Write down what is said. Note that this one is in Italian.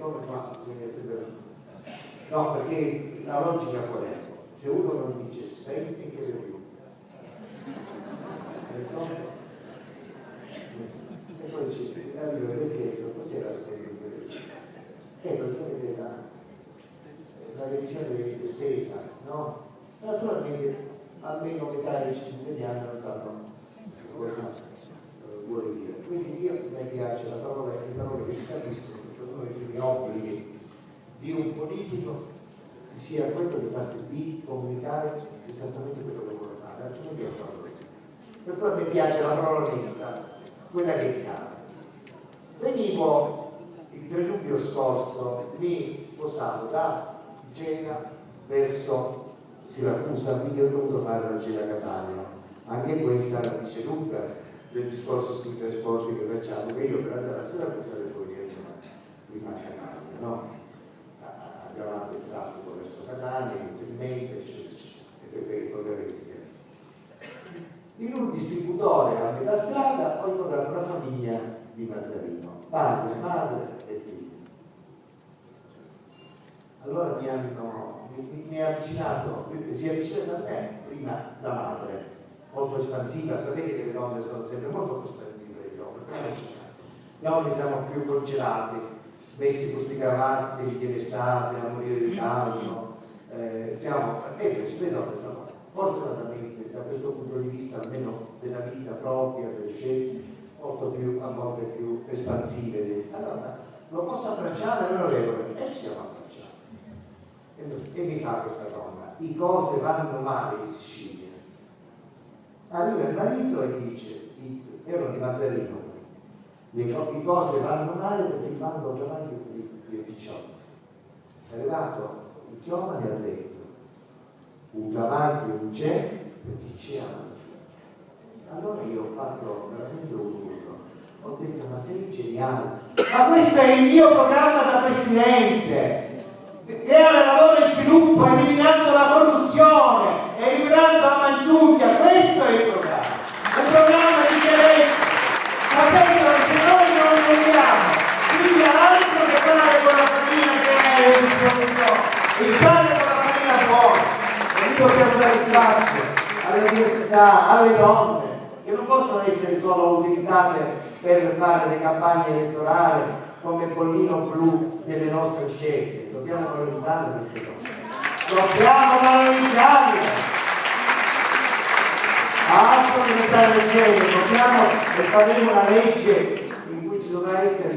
siccome qua bisogna sempre... No, perché la logica qual è? Se uno non dice spegni che le più. E poi dice, arriva perché così era spegni che le più. Praticamente la revisione di spesa, no? Naturalmente almeno metà dei cittadini non sanno cosa vuole dire. Quindi io mi piace le parole che si capiscono, perché uno dei primi obblighi di un politico sia quello di comunicare esattamente quello che vuole fare, altrimenti è una parola. Per cui a me piace la parola onesta, quella che è chiara. Venivo il 3 luglio scorso, mi spostavo da Gela verso Siracusa, quindi ho dovuto fare la Gela-Catania. Anche questa la dice lunga del discorso sui trasporti che facciamo, che io per andare a Siracusa devo venire prima a Catania, no? Aggravando il traffico verso Catania, inutilmente, eccetera, eccetera, e per i progressi. In un distributore a metà strada ho incontrato una famiglia di Mazzarino, padre, madre e figlio. Allora mi ha avvicinato, si è avvicinata a me prima la madre, molto espansiva. Sapete che le donne sono sempre molto più espansive degli uomini. Gli uomini siamo più congelati, messi con questi cravatti di estate a morire di caldo, le donne sono fortunatamente da questo punto di vista, almeno della vita propria, delle scelte, molto più, a volte più espansive. Allora lo posso abbracciare, onorevole? E ci siamo abbracciati. E mi fa questa donna: i cose vanno male in Sicilia. Arriva il marito e dice, erano di Mazzarino questi, i cose vanno male perché vanno davanti più picciotti. È arrivato il giovane e ha detto: un travaglio non c'è perché c'è altro. Allora io ho fatto veramente un urlo, ho detto: ma sei geniale, ma questo è il mio programma da presidente, creare lavoro e sviluppo eliminando la corruzione, eliminando la mangiucchia. Questo è il programma, un programma di chiarezza. Ma penso che se noi non lo vediamo, quindi altro che fare con la famiglia che è a disposizione, il fare con la famiglia buona. E lì dobbiamo dare spazio alle diversità, alle donne, che non possono essere solo utilizzate per fare le campagne elettorali come pollino blu delle nostre scelte. Dobbiamo valorizzare queste cose. Dobbiamo valorizzarle. Altro che metà del genere, dobbiamo e faremo una legge in cui ci dovrà essere